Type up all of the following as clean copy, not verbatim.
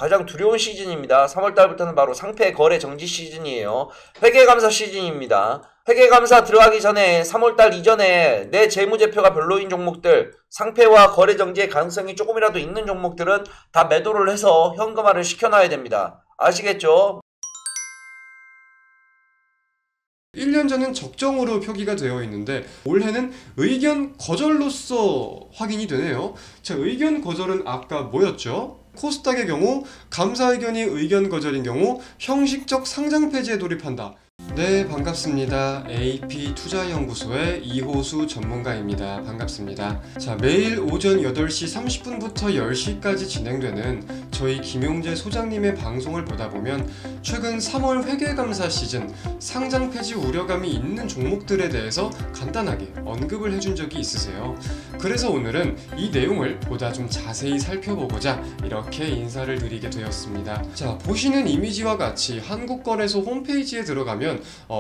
가장 두려운 시즌입니다. 3월달부터는 바로 상패 거래 정지 시즌이에요. 회계감사 시즌입니다. 회계감사 들어가기 전에 3월달 이전에 내 재무제표가 별로인 종목들, 상패와 거래 정지의 가능성이 조금이라도 있는 종목들은 다 매도를 해서 현금화를 시켜놔야 됩니다. 아시겠죠? 1년 전은 적정으로 표기가 되어 있는데 올해는 의견 거절로서 확인이 되네요. 자, 의견 거절은 아까 뭐였죠? 코스닥의 경우 감사 의견이 의견 거절인 경우 형식적 상장 폐지에 돌입한다. 네, 반갑습니다. AP투자연구소의 이호수 전문가입니다. 반갑습니다. 자, 매일 오전 8시 30분부터 10시까지 진행되는 저희 김용재 소장님의 방송을 보다 보면 최근 3월 회계감사 시즌 상장 폐지 우려감이 있는 종목들에 대해서 간단하게 언급을 해준 적이 있으세요. 그래서 오늘은 이 내용을 보다 좀 자세히 살펴보고자 이렇게 인사를 드리게 되었습니다. 자, 보시는 이미지와 같이 한국거래소 홈페이지에 들어가면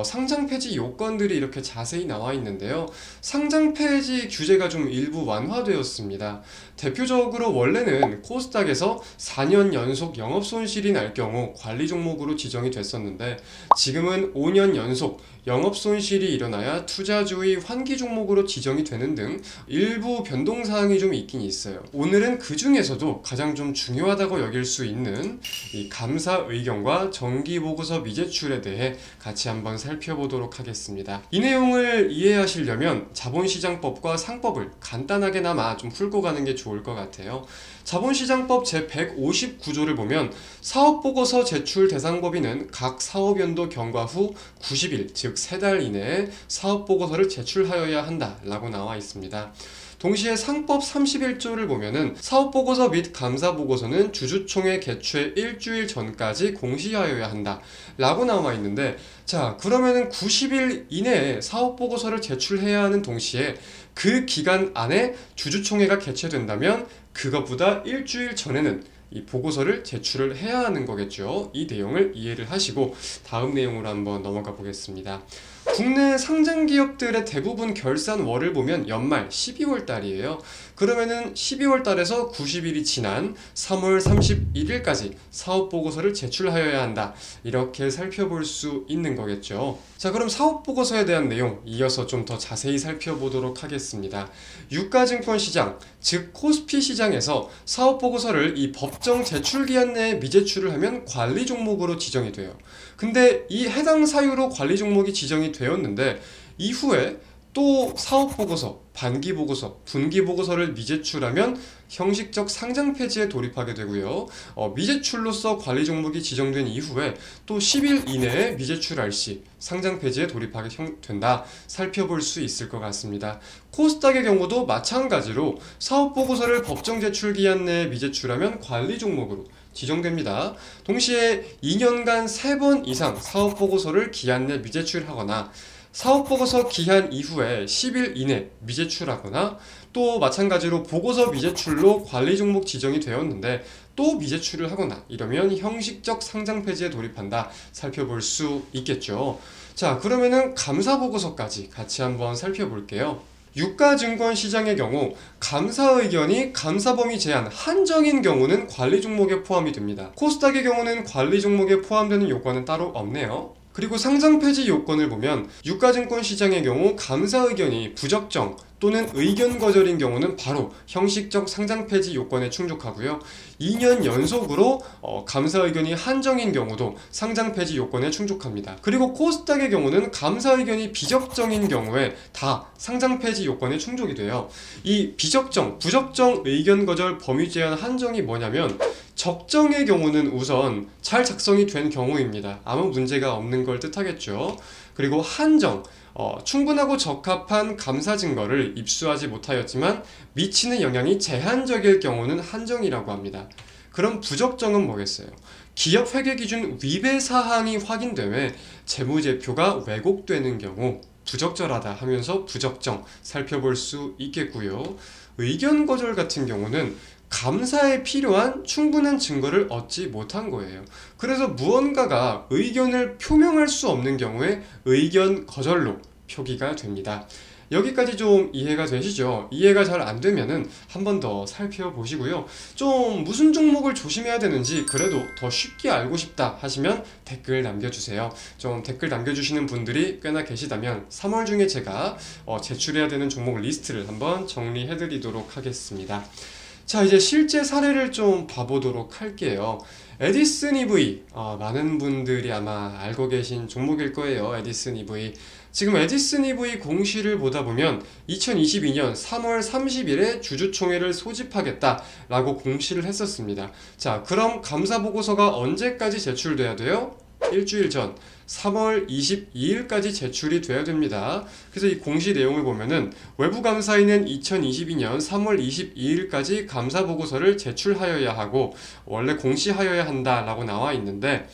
상장 폐지 요건들이 이렇게 자세히 나와 있는데요. 상장 폐지 규제가 좀 일부 완화되었습니다. 대표적으로 원래는 코스닥에서 4년 연속 영업손실이 날 경우 관리 종목으로 지정이 됐었는데 지금은 5년 연속 영업손실이 일어나야 투자주의 환기 종목으로 지정이 되는 등 일부 변동사항이 좀 있긴 있어요. 오늘은 그 중에서도 가장 좀 중요하다고 여길 수 있는 이 감사 의견과 정기보고서 미제출에 대해 같이 한번 살펴보도록 하겠습니다. 이 내용을 이해하시려면 자본시장법과 상법을 간단하게나마 좀 풀고 가는 게 좋을 것 같아요. 자본시장법 제159조를 보면 사업보고서 제출 대상법인은 각 사업연도 경과 후 90일, 즉 3달 이내에 사업보고서를 제출하여야 한다 라고 나와 있습니다. 동시에 상법 31조를 보면은 사업보고서 및 감사보고서는 주주총회 개최 일주일 전까지 공시하여야 한다 라고 나와 있는데, 자, 그러면은 90일 이내에 사업보고서를 제출해야 하는 동시에 그 기간 안에 주주총회가 개최된다면 그것보다 일주일 전에는 이 보고서를 제출을 해야 하는 거겠죠. 이 내용을 이해를 하시고 다음 내용으로 한번 넘어가 보겠습니다. 국내 상장 기업들의 대부분 결산월을 보면 연말 12월 달이에요. 그러면은 12월 달에서 90일이 지난 3월 31일까지 사업보고서를 제출하여야 한다. 이렇게 살펴볼 수 있는 거겠죠. 자, 그럼 사업보고서에 대한 내용 이어서 좀 더 자세히 살펴보도록 하겠습니다. 유가증권 시장, 즉 코스피 시장에서 사업보고서를 이 법정 제출기한 내에 미제출을 하면 관리 종목으로 지정이 돼요. 근데 이 해당 사유로 관리 종목이 지정이 되었는데 이후에 또 사업보고서, 반기보고서, 분기보고서를 미제출하면 형식적 상장 폐지에 돌입하게 되고요. 미제출로서 관리 종목이 지정된 이후에 또 10일 이내에 미제출할 시 상장 폐지에 돌입하게 된다. 살펴볼 수 있을 것 같습니다. 코스닥의 경우도 마찬가지로 사업보고서를 법정 제출기한 내에 미제출하면 관리 종목으로 지정됩니다. 동시에 2년간 3번 이상 사업보고서를 기한 내 미제출하거나 사업보고서 기한 이후에 10일 이내 미제출하거나 또 마찬가지로 보고서 미제출로 관리 종목 지정이 되었는데 또 미제출을 하거나 이러면 형식적 상장 폐지에 돌입한다. 살펴볼 수 있겠죠. 자, 그러면은 감사보고서까지 같이 한번 살펴볼게요. 유가증권 시장의 경우 감사 의견이 감사 범위 제한 한정인 경우는 관리 종목에 포함이 됩니다. 코스닥의 경우는 관리 종목에 포함되는 요건은 따로 없네요. 그리고 상장 폐지 요건을 보면 유가증권 시장의 경우 감사 의견이 부적정 또는 의견 거절인 경우는 바로 형식적 상장 폐지 요건에 충족하고요. 2년 연속으로 감사 의견이 한정인 경우도 상장 폐지 요건에 충족합니다. 그리고 코스닥의 경우는 감사 의견이 비적정인 경우에 다 상장 폐지 요건에 충족이 돼요. 이 비적정, 부적정 의견 거절 범위 제한 한정이 뭐냐면 적정의 경우는 우선 잘 작성이 된 경우입니다. 아무 문제가 없는 걸 뜻하겠죠. 그리고 한정, 충분하고 적합한 감사 증거를 입수하지 못하였지만 미치는 영향이 제한적일 경우는 한정이라고 합니다. 그럼 부적정은 뭐겠어요? 기업 회계 기준 위배 사항이 확인되며 재무제표가 왜곡되는 경우 부적절하다 하면서 부적정 살펴볼 수 있겠고요. 의견 거절 같은 경우는 감사에 필요한 충분한 증거를 얻지 못한 거예요. 그래서 무언가가 의견을 표명할 수 없는 경우에 의견 거절로 표기가 됩니다. 여기까지 좀 이해가 되시죠? 이해가 잘 안 되면은 한 번 더 살펴보시고요. 좀 무슨 종목을 조심해야 되는지 그래도 더 쉽게 알고 싶다 하시면 댓글 남겨주세요. 좀 댓글 남겨주시는 분들이 꽤나 계시다면 3월 중에 제가 제출해야 되는 종목 리스트를 한번 정리해드리도록 하겠습니다. 자, 이제 실제 사례를 좀 봐보도록 할게요. 에디슨 EV, 많은 분들이 아마 알고 계신 종목일 거예요. 에디슨 EV. 지금 에디슨 EV 공시를 보다 보면 2022년 3월 30일에 주주총회를 소집하겠다라고 공시를 했었습니다. 자, 그럼 감사보고서가 언제까지 제출돼야 돼요? 일주일 전 3월 22일까지 제출이 돼야 됩니다. 그래서 이 공시 내용을 보면은 외부 감사인은 2022년 3월 22일까지 감사 보고서를 제출하여야 하고 원래 공시하여야 한다라고 나와 있는데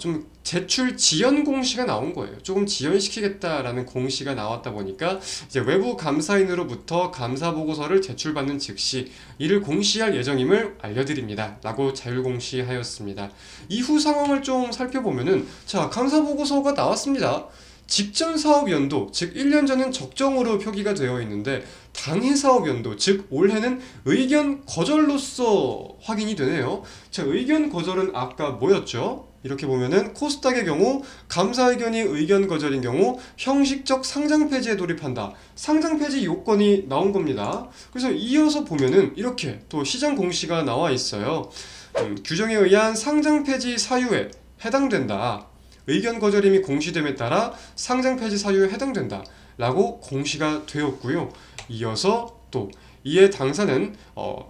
좀 제출 지연 공시가 나온 거예요. 조금 지연시키겠다라는 공시가 나왔다 보니까 이제 외부 감사인으로부터 감사 보고서를 제출받는 즉시 이를 공시할 예정임을 알려드립니다. 라고 자율공시하였습니다. 이후 상황을 좀 살펴보면은 자, 감사 보고서가 나왔습니다. 직전 사업 연도, 즉 1년 전은 적정으로 표기가 되어 있는데 당해 사업 연도, 즉 올해는 의견 거절로서 확인이 되네요. 자, 의견 거절은 아까 뭐였죠? 이렇게 보면은 코스닥의 경우 감사 의견이 의견 거절인 경우 형식적 상장 폐지에 돌입한다. 상장 폐지 요건이 나온 겁니다. 그래서 이어서 보면은 이렇게 또 시장 공시가 나와 있어요. 규정에 의한 상장 폐지 사유에 해당된다. 의견 거절임이 공시됨에 따라 상장 폐지 사유에 해당된다 라고 공시가 되었고요. 이어서 또 이에 당사는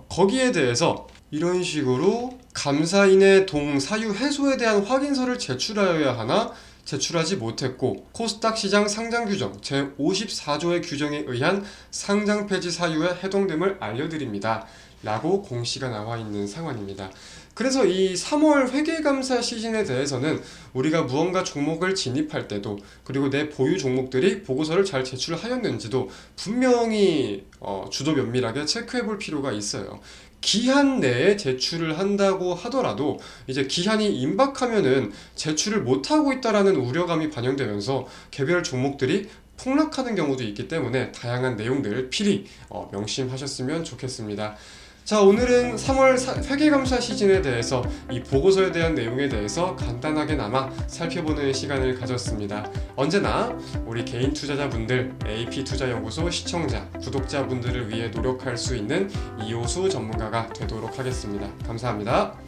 거기에 대해서 이런 식으로 감사인의 동사유 해소에 대한 확인서를 제출하여야 하나 제출하지 못했고 코스닥 시장 상장 규정 제54조의 규정에 의한 상장 폐지 사유에 해당됨을 알려드립니다 라고 공시가 나와 있는 상황입니다. 그래서 이 3월 회계감사 시즌에 대해서는 우리가 무언가 종목을 진입할 때도 그리고 내 보유 종목들이 보고서를 잘 제출하였는지도 분명히 주도 면밀하게 체크해 볼 필요가 있어요. 기한 내에 제출을 한다고 하더라도 이제 기한이 임박하면은 제출을 못하고 있다라는 우려감이 반영되면서 개별 종목들이 폭락하는 경우도 있기 때문에 다양한 내용들 필히 명심하셨으면 좋겠습니다. 자, 오늘은 3월 회계감사 시즌에 대해서 이 보고서에 대한 내용에 대해서 간단하게나마 살펴보는 시간을 가졌습니다. 언제나 우리 개인 투자자분들, AP투자연구소 시청자, 구독자분들을 위해 노력할 수 있는 이호수 전문가가 되도록 하겠습니다. 감사합니다.